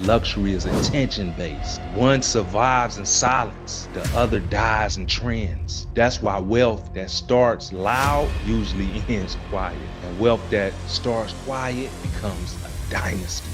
Luxury is attention-based. One survives in silence, the other dies in trends. That's why wealth that starts loud usually ends quiet. And wealth that starts quiet becomes a dynasty.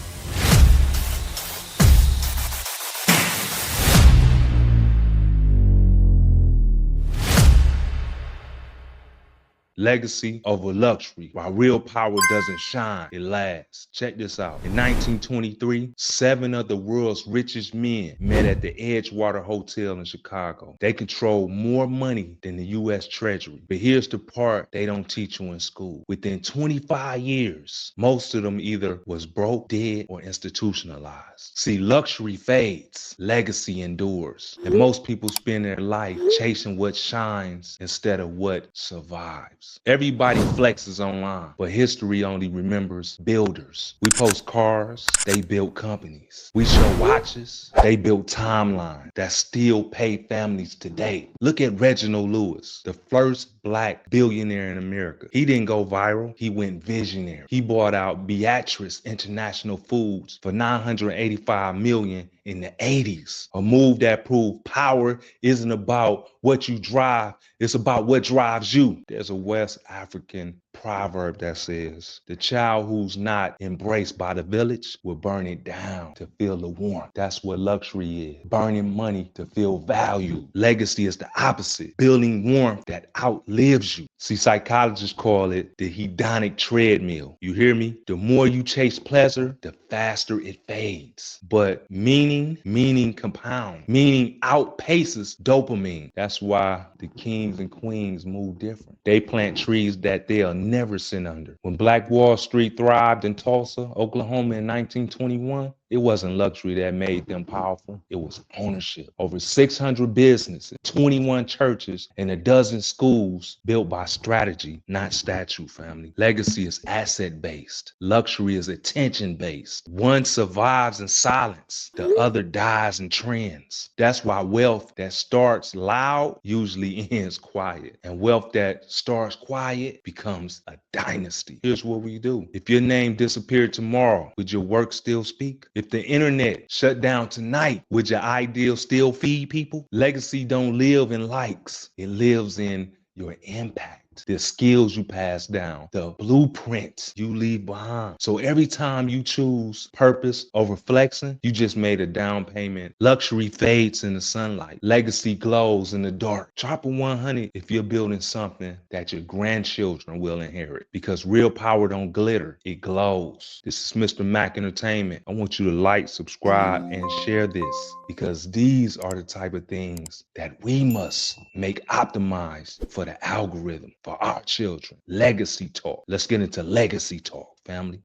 Legacy over luxury. While real power doesn't shine, it lasts. Check this out. In 1923, 7 of the world's richest men met at the Edgewater Hotel in Chicago. They controlled more money than the U.S. Treasury. But here's the part they don't teach you in school. Within 25 years, most of them either was broke, dead, or institutionalized. See, luxury fades, legacy endures. And most people spend their life chasing what shines instead of what survives. Everybody flexes online, but history only remembers builders. We post cars, they built companies. We show watches, they built timelines that still pay families today. Look at Reginald Lewis, the first black billionaire in America. He didn't go viral, he went visionary. He bought out Beatrice International Foods for $985 million in the 80s. A move that proved power isn't about what you drive, it's about what drives you. There's a West African proverb that says, the child who's not embraced by the village will burn it down to feel the warmth. That's what luxury is. Burning money to feel value. Legacy is the opposite. Building warmth that outlives you. See, psychologists call it the hedonic treadmill. You hear me? The more you chase pleasure, the faster it fades. But meaning compound. Meaning outpaces dopamine. That's why the kings and queens move different. They plant trees that they'll never sit under. When Black Wall Street thrived in Tulsa, Oklahoma in 1921, it wasn't luxury that made them powerful. It was ownership. Over 600 businesses, 21 churches, and a dozen schools built by strategy, not statue, family. Legacy is asset-based. Luxury is attention-based. One survives in silence. The other dies in trends. That's why wealth that starts loud usually ends quiet. And wealth that starts quiet becomes a dynasty. Here's what we do. If your name disappeared tomorrow, would your work still speak? If the internet shut down tonight, would your ideal still feed people? Legacy don't live in likes. It lives in your impact. The skills you pass down, the blueprint you leave behind. So every time you choose purpose over flexing, you just made a down payment. Luxury fades in the sunlight. Legacy glows in the dark. Drop a 100 if you're building something that your grandchildren will inherit. Because real power don't glitter, it glows. This is Mr. MACK Entertainment. I want you to like, subscribe, and share this, because these are the type of things that we must make optimized for the algorithm, for our children. Legacy talk. Let's get into legacy talk, family.